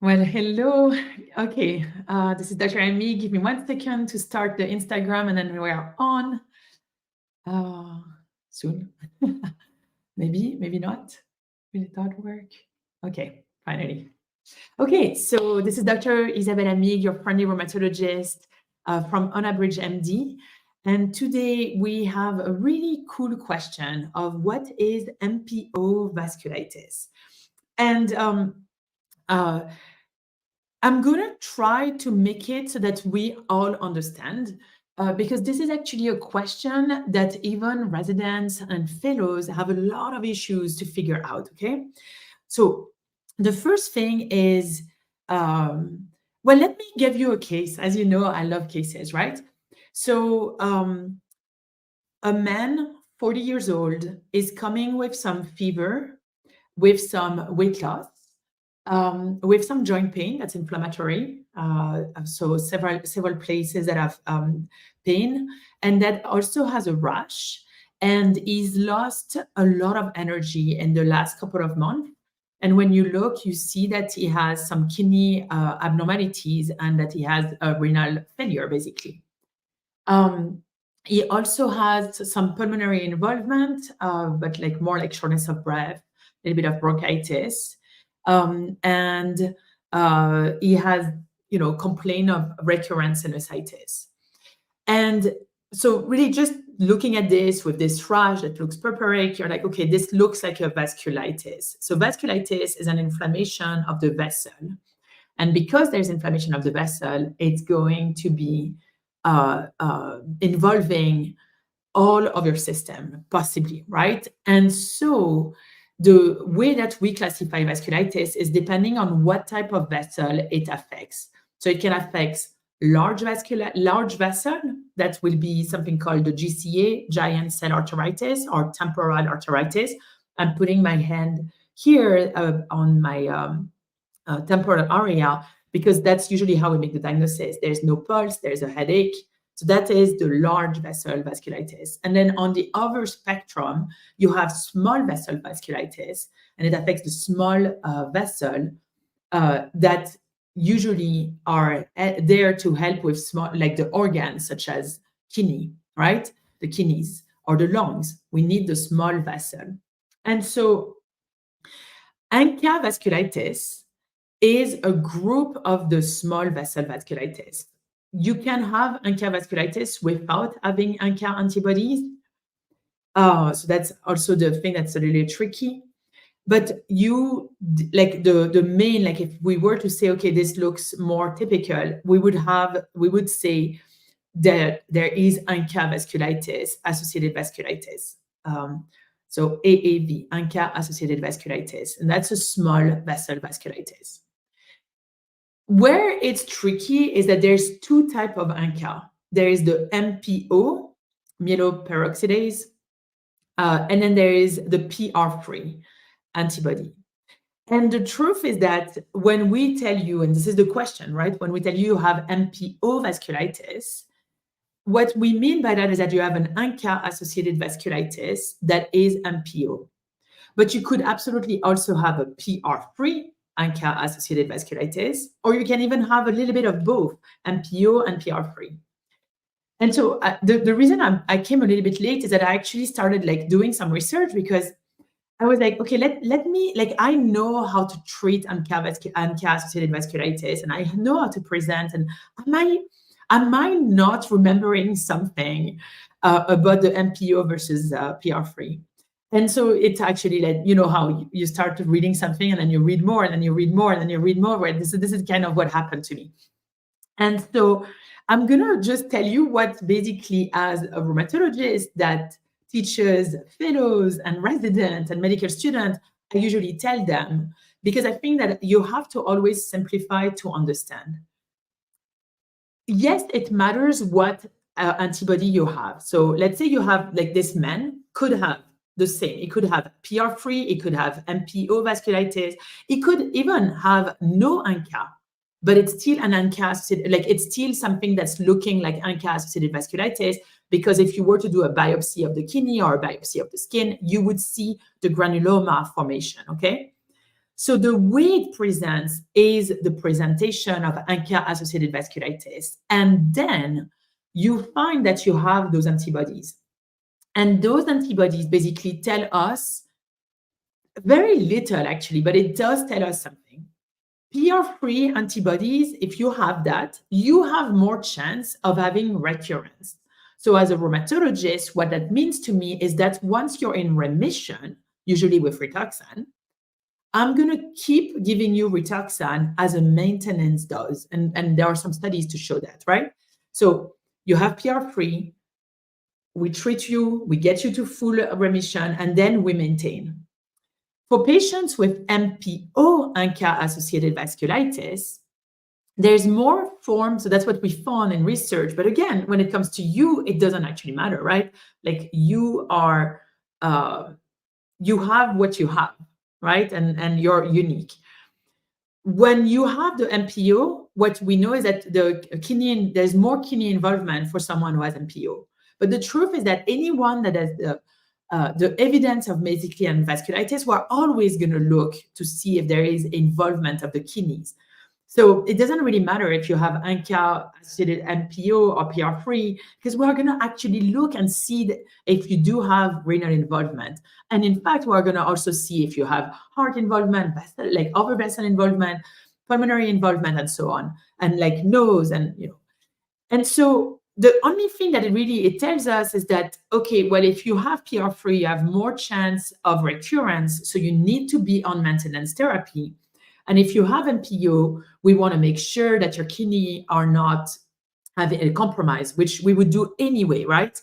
Well, hello. Okay, this is Dr. Amigues. Give me 1 second to start the Instagram, and then we are on soon. maybe not. Will it not work? Okay, finally. Okay, so this is Dr. Isabelle Amigues, your friendly rheumatologist from Unabridged MD. And today we have a really cool question of what is MPO vasculitis? And I'm going to try to make it so that we all understand, because this is actually a question that even residents and fellows have a lot of issues to figure out, okay? So the first thing is, well, let me give you a case. As you know, I love cases, right? So a man, 40 years old, is coming with some fever, with some weight loss, with some joint pain that's inflammatory. So several places that have pain, and that also has a rash. And he's lost a lot of energy in the last couple of months. And when you look, you see that he has some kidney abnormalities and that he has a renal failure, basically. He also has some pulmonary involvement, but like more like shortness of breath, a little bit of bronchitis, and he has, complaint of recurrent sinusitis. And so really just looking at this with this rash that looks purpuric, you're like, okay, this looks like a vasculitis. So vasculitis is an inflammation of the vessel. And because there's inflammation of the vessel, it's going to be involving all of your system, possibly, right? And so the way that we classify vasculitis is depending on what type of vessel it affects. So it can affect large vessel, that will be something called the GCA, giant cell arteritis, or temporal arteritis. I'm putting my hand here on my temporal area, because that's usually how we make the diagnosis. There's no pulse, there's a headache. So that is the large vessel vasculitis. And then on the other spectrum, you have small vessel vasculitis, and it affects the small vessel that usually are there to help with small, like the organs, such as kidney, right? The kidneys or the lungs. We need the small vessel. And so ANCA vasculitis is a group of the small vessel vasculitis. You can have ANCA vasculitis without having ANCA antibodies. So that's also the thing that's a little tricky. But you, like the main, like if we were to say, okay, this looks more typical, we would say that there is ANCA vasculitis, associated vasculitis. So AAV, ANCA-associated vasculitis, and that's a small vessel vasculitis. Where it's tricky is that there's two types of ANCA. There is the MPO, myeloperoxidase, and then there is the PR3 antibody. And the truth is that when we tell you, and this is the question, right? When we tell you have MPO vasculitis, what we mean by that is that you have an ANCA-associated vasculitis that is MPO. But you could absolutely also have a PR3 ANCA-associated vasculitis, or you can even have a little bit of both MPO and PR3. And so the reason I came a little bit late is that I actually started like doing some research, because I was like, okay, let me, like, I know how to treat ANCA-associated vasculitis, and I know how to present, and am I not remembering something about the MPO versus PR3? And so it's actually like, how you start reading something and then you read more and then you read more and then you read more. Right? This is kind of what happened to me. And so I'm going to just tell you what basically, as a rheumatologist that teaches fellows and residents and medical students, I usually tell them, because I think that you have to always simplify to understand. Yes, it matters what antibody you have. So let's say you have, like, this man could have the same. It could have PR3, it could have MPO vasculitis, it could even have no ANCA, but it's still an ANCA, like it's still something that's looking like ANCA-associated vasculitis, because if you were to do a biopsy of the kidney or a biopsy of the skin, you would see the granuloma formation, okay? So the way it presents is the presentation of ANCA-associated vasculitis. And then you find that you have those antibodies. And those antibodies basically tell us very little, actually, but it does tell us something. PR3 antibodies, if you have that, you have more chance of having recurrence. So as a rheumatologist, what that means to me is that once you're in remission, usually with Rituxan, I'm going to keep giving you Rituxan as a maintenance dose. And there are some studies to show that, right? So you have PR3, we treat you, we get you to full remission, and then we maintain. For patients with MPO, ANCA-associated vasculitis, there's more forms. So that's what we found in research. But again, when it comes to you, it doesn't actually matter, right? Like you are, you have what you have, right? And you're unique. When you have the MPO, what we know is that there's more kidney involvement for someone who has MPO. But the truth is that anyone that has the evidence of mesenchymal vasculitis, we're always going to look to see if there is involvement of the kidneys. So it doesn't really matter if you have ANCA-associated MPO or PR3, because we're going to actually look and see if you do have renal involvement. And in fact, we're going to also see if you have heart involvement, like upper vessel involvement, pulmonary involvement, and so on, and like nose, and And so the only thing that it tells us is that, okay, well, if you have PR3, you have more chance of recurrence, so you need to be on maintenance therapy. And if you have MPO, we want to make sure that your kidney are not having a compromise, which we would do anyway, right?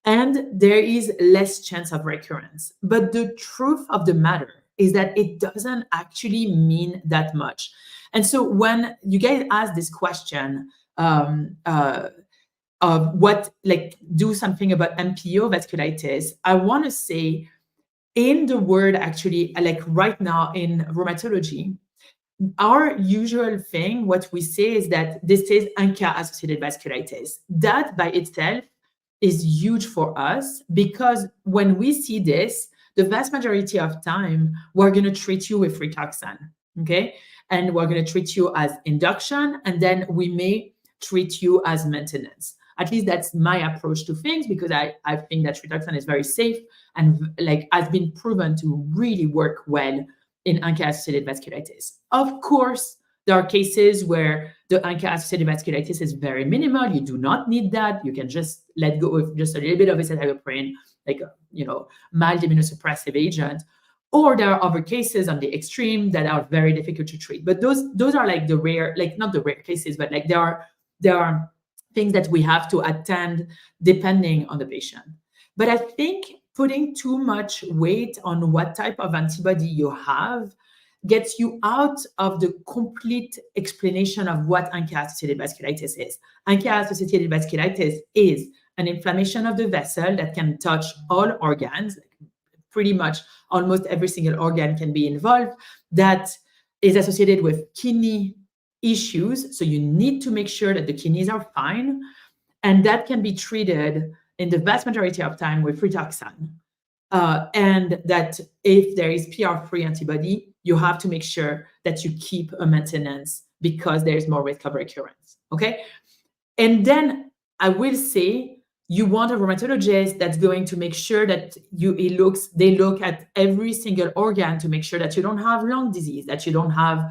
And there is less chance of recurrence. But the truth of the matter is that it doesn't actually mean that much. And so when you guys ask this question, of what, like, do something about MPO vasculitis, I want to say, in the word, actually, like right now in rheumatology, our usual thing, what we say is that this is ANCA-associated vasculitis. That by itself is huge for us, because when we see this, the vast majority of time, we're going to treat you with Rituxan, okay? And we're going to treat you as induction, and then we may treat you as maintenance. At least that's my approach to things, because I think that Rituxan is very safe and like has been proven to really work well in ANCA-associated vasculitis. Of course, there are cases where the ANCA-associated vasculitis is very minimal. You do not need that. You can just let go of just a little bit of azathioprine, like mild immunosuppressive agent. Or there are other cases on the extreme that are very difficult to treat. But those are like the rare, like not the rare cases, but like there are things that we have to attend depending on the patient. But I think putting too much weight on what type of antibody you have gets you out of the complete explanation of what ANCA-associated vasculitis is. ANCA-associated vasculitis is an inflammation of the vessel that can touch all organs. Pretty much almost every single organ can be involved, that is associated with kidney issues. So you need to make sure that the kidneys are fine. And that can be treated in the vast majority of time with Rituxan. And that if there is PR3 antibody, you have to make sure that you keep a maintenance, because there's more risk of recurrence, okay? And then I will say, you want a rheumatologist that's going to make sure that they look at every single organ to make sure that you don't have lung disease, that you don't have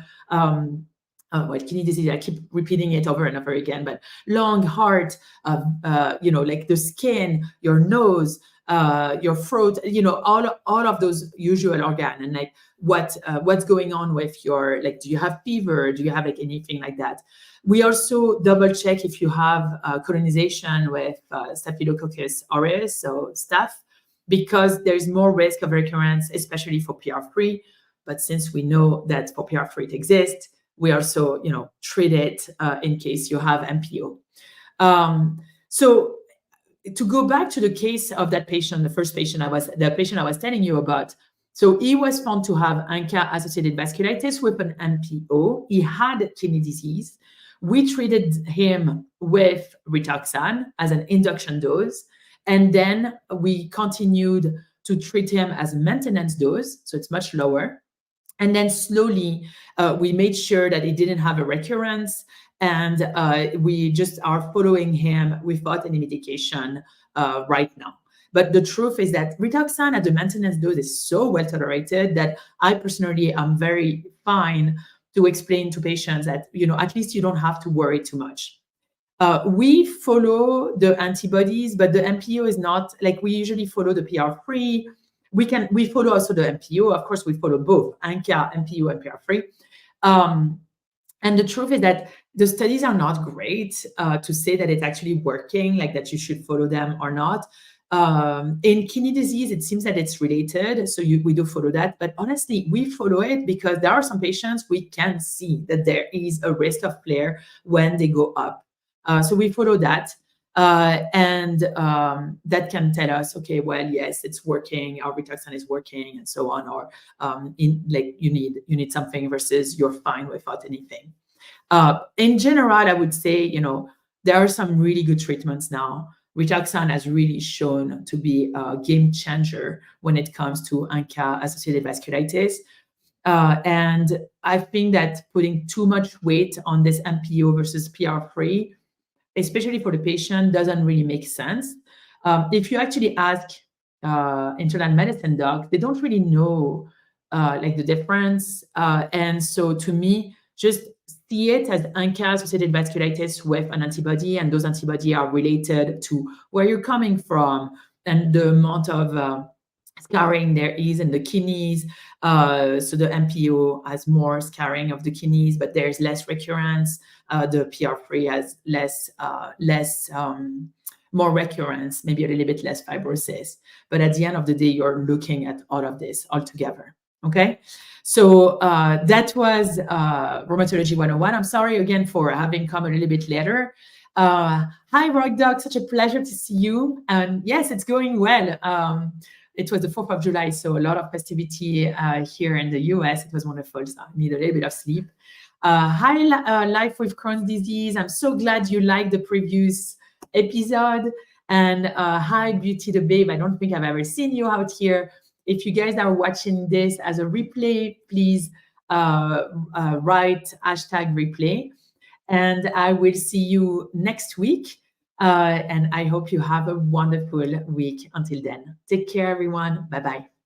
kidney disease. I keep repeating it over and over again, but lung, heart, like the skin, your nose, your throat, all of those usual organ, and like what's going on with your, like, do you have fever? Do you have like anything like that? We also double check if you have colonization with Staphylococcus aureus, so staph, because there's more risk of recurrence, especially for PR3. But since we know that for PR3 it exists, we also, treat it in case you have MPO. So to go back to the case of that patient, the patient I was telling you about, so he was found to have ANCA-associated vasculitis with an MPO. He had kidney disease. We treated him with Rituxan as an induction dose, and then we continued to treat him as a maintenance dose, so it's much lower. And then slowly, we made sure that he didn't have a recurrence, and we just are following him without any medication right now. But the truth is that Rituxan at the maintenance dose is so well tolerated that I personally am very fine to explain to patients that, at least you don't have to worry too much. We follow the antibodies, but the MPO is not like we usually follow the PR3. We follow also the MPO. Of course, we follow both ANCA, MPO, and PR3. And the truth is that the studies are not great to say that it's actually working, like that you should follow them or not. In kidney disease, it seems that it's related, so we do follow that. But honestly, we follow it because there are some patients we can see that there is a risk of flare when they go up. So we follow that. And that can tell us, okay, well, yes, it's working, our Rituxan is working, and so on, or you need something versus you're fine without anything. In general, I would say, there are some really good treatments now. Rituxan has really shown to be a game changer when it comes to ANCA-associated vasculitis. And I think that putting too much weight on this MPO versus PR3, especially for the patient, doesn't really make sense. If you actually ask internal medicine docs, they don't really know the difference. And so to me, just see it as ANCA-associated vasculitis with an antibody, and those antibodies are related to where you're coming from and the amount of scarring there is in the kidneys. So the MPO has more scarring of the kidneys, but there's less recurrence. The PR3 has more recurrence, maybe a little bit less fibrosis. But at the end of the day, you're looking at all of this all together. Okay, so that was Rheumatology 101. I'm sorry again for having come a little bit later. Hi, Rock Dog, such a pleasure to see you. And yes, it's going well. It was the 4th of July, so a lot of festivity here in the US. It was wonderful, so I need a little bit of sleep. Hi, Life with Crohn's disease. I'm so glad you liked the previous episode. And hi, Beauty the Babe. I don't think I've ever seen you out here. If you guys are watching this as a replay, please write #replay. And I will see you next week. And I hope you have a wonderful week until then. Take care, everyone. Bye-bye.